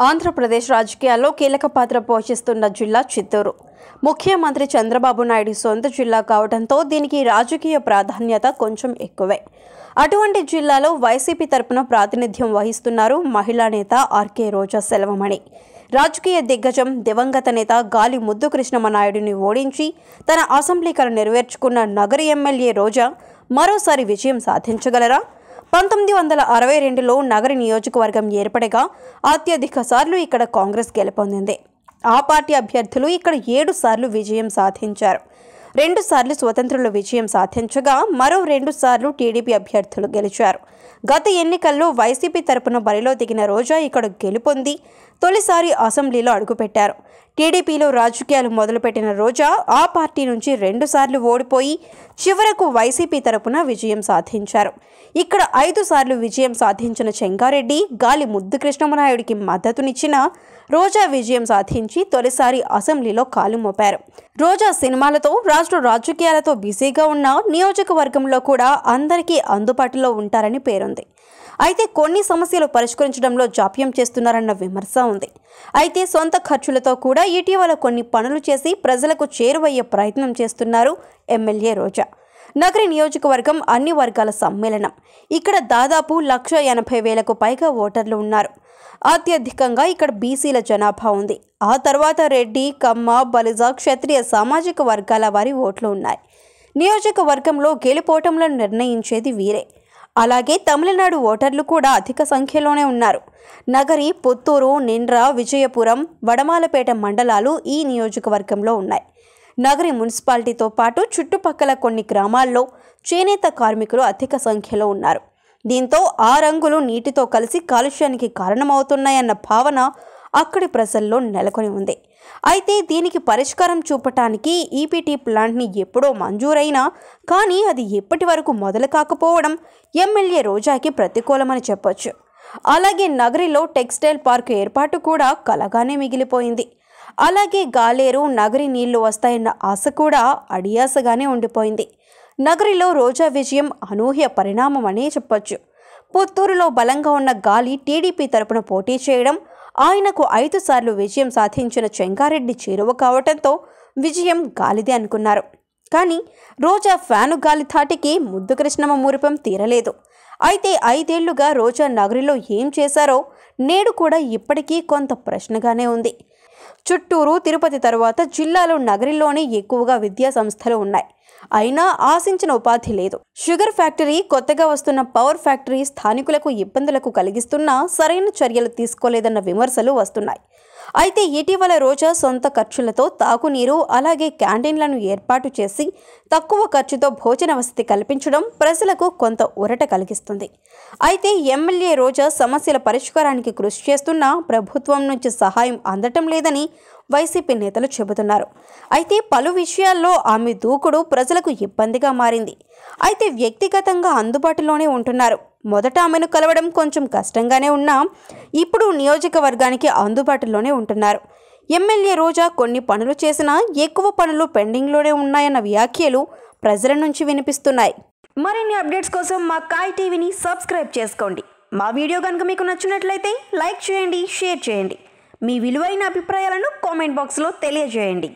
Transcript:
ఆంధ్రప్రదేశ్ రాజకీయాల్లో కీలక పాత్ర పోషిస్తున్న జిల్లా చిత్తూరు. ముఖ్యమంత్రి చంద్రబాబు నాయుడు సొంత జిల్లా కావడంతో దీనికి రాజకీయ ప్రాధాన్యత కొంచెం ఎక్కువే. అటువంటి జిల్లాలో వైసీపీ తరపున ప్రాతినిధ్యం వహిస్తున్నారు మహిళా నేత ఆర్కే రోజా సెల్వమణి. రాజకీయ దిగ్గజం దివంగత నేత గాలి ముద్దు కృష్ణమనాయుడిని ఓడించి తన అసెంబ్లీ కల నెరవేర్చుకున్న నగరి ఎమ్మెల్యే రోజా మరోసారి విజయం సాధించగలరా? 1962లో నగరి నియోజకవర్గం ఏర్పడగా అత్యధిక సార్లు ఇక్కడ కాంగ్రెస్ గెలుపొందింది. ఆ పార్టీ అభ్యర్థులు ఇక్కడ 7 సార్లు విజయం సాధించారు. 2 సార్లు స్వతంత్రులు విజయం సాధించగా మరో 2 సార్లు టీడీపీ అభ్యర్థులు గెలిచారు. గత ఎన్నికల్లో వైసీపీ తరపున బరిలో దిగిన రోజా ఇక్కడ గెలుపొంది తొలిసారి అసెంబ్లీలో అడుగుపెట్టారు. టీడీపీలో రాజకీయాలు మొదలుపెట్టిన రోజా ఆ పార్టీ నుంచి 2 సార్లు ఓడిపోయి చివరకు వైసీపీ తరపున విజయం సాధించారు. ఇక్కడ 5 సార్లు విజయం సాధించిన చెంగారెడ్డి గాలి ముద్దు కృష్ణమనాయుడికి మద్దతునిచ్చిన రోజా విజయం సాధించి తొలిసారి అసెంబ్లీలో కాలు మోపారు. రోజా సినిమాలతో రాష్ట్ర రాజకీయాలతో బిజీగా ఉన్న నియోజకవర్గంలో కూడా అందరికీ అందుబాటులో ఉంటారని పేరుంది. అయితే కొన్ని సమస్యలు పరిష్కరించడంలో జాప్యం చేస్తున్నారన్న విమర్శ ఉంది. అయితే సొంత ఖర్చులతో కూడా ఇటీవల కొన్ని పనులు చేసి ప్రజలకు చేరువయ్యే ప్రయత్నం చేస్తున్నారు ఎమ్మెల్యే రోజా. నగరి నియోజకవర్గం అన్ని వర్గాల సమ్మేళనం. ఇక్కడ దాదాపు 1,80,000కు పైగా ఓటర్లు ఉన్నారు. అత్యధికంగా ఇక్కడ బీసీల జనాభా ఉంది. ఆ తర్వాత రెడ్డి, కమ్మ, బలిజ, క్షత్రియ సామాజిక వర్గాల వారి ఓట్లు ఉన్నాయి. నియోజకవర్గంలో గెలుపోటములను నిర్ణయించేది వీరే. అలాగే తమిళనాడు ఓటర్లు కూడా అధిక సంఖ్యలోనే ఉన్నారు. నగరి, పుత్తూరు, నిండ్ర, విజయపురం, వడమాలపేట మండలాలు ఈ నియోజకవర్గంలో ఉన్నాయి. నగరి మున్సిపాలిటీతో పాటు చుట్టుపక్కల కొన్ని గ్రామాల్లో చేనేత కార్మికులు అధిక సంఖ్యలో ఉన్నారు. దీంతో ఆ రంగులు నీటితో కలిసి కాలుష్యానికి కారణమవుతున్నాయన్న భావన అక్కడి ప్రజల్లో నెలకొని ఉంది. అయితే దీనికి పరిష్కారం చూపటానికి ఈపీటీ ప్లాంట్ని ఎప్పుడో మంజూరైనా కానీ అది ఎప్పటి వరకు మొదలు కాకపోవడం ఎమ్మెల్యే రోజాకి ప్రతికూలమని చెప్పొచ్చు. అలాగే నగరిలో టెక్స్టైల్ పార్క్ ఏర్పాటు కూడా కలగానే మిగిలిపోయింది. అలాగే గాలేరు నగరి నీళ్లు వస్తాయన్న ఆశ కూడా అడియాసగానే ఉండిపోయింది. నగరిలో రోజా విజయం అనూహ్య పరిణామం అనే చెప్పొచ్చు. పుత్తూరులో బలంగా ఉన్న గాలి టీడీపీ తరపున పోటీ చేయడం, ఆయనకు 5 సార్లు విజయం సాధించిన చెంగారెడ్డి చేరువ కావడంతో విజయం గాలిదే అనుకున్నారు. కానీ రోజా ఫ్యాను గాలి ధాటికి ముద్దు కృష్ణమ్మ మురిపం తీరలేదు. అయితే 5 ఏళ్లుగా రోజా నగరిలో ఏం చేశారో నేడు కూడా ఇప్పటికీ కొంత ప్రశ్నగానే ఉంది. చుట్టూరు, తిరుపతి తరువాత జిల్లాలో నగరిలోనే ఎక్కువగా విద్యా సంస్థలు ఉన్నాయి. అయినా ఆశించిన ఉపాధి లేదు. షుగర్ ఫ్యాక్టరీ, కొత్తగా వస్తున్న పవర్ ఫ్యాక్టరీ స్థానికులకు ఇబ్బందులకు కలిగిస్తున్నా సరైన చర్యలు తీసుకోలేదన్న విమర్శలు వస్తున్నాయి. అయితే ఇటీవల రోజా సొంత ఖర్చులతో తాగునీరు, అలాగే క్యాంటీన్లను ఏర్పాటు చేసి తక్కువ ఖర్చుతో భోజన వసతి కల్పించడం ప్రజలకు కొంత ఊరట కలిగిస్తుంది. అయితే ఎమ్మెల్యే రోజా సమస్యల పరిష్కారానికి కృషి చేస్తున్నా ప్రభుత్వం నుంచి సహాయం అందటం లేదని వైసీపీ నేతలు చెబుతున్నారు. అయితే పలు విషయాల్లో ఆమె దూకుడు ప్రజలకు ఇబ్బందిగా మారింది. అయితే వ్యక్తిగతంగా అందుబాటులోనే ఉంటున్నారు. మొదట ఆమెను కలవడం కొంచెం కష్టంగానే ఉన్నా ఇప్పుడు నియోజకవర్గానికి అందుబాటులోనే ఉంటున్నారు. ఎమ్మెల్యే రోజా కొన్ని పనులు చేసినా ఎక్కువ పనులు పెండింగ్లోనే ఉన్నాయన్న వ్యాఖ్యలు ప్రజల నుంచి వినిపిస్తున్నాయి. మరిన్ని అప్డేట్స్ కోసం మా కాయ్ టీవీని సబ్స్క్రైబ్ చేసుకోండి. మా వీడియో కనుక మీకు నచ్చినట్లయితే లైక్ చేయండి, షేర్ చేయండి. మీ విలువైన అభిప్రాయాలను కామెంట్ బాక్స్లో తెలియజేయండి.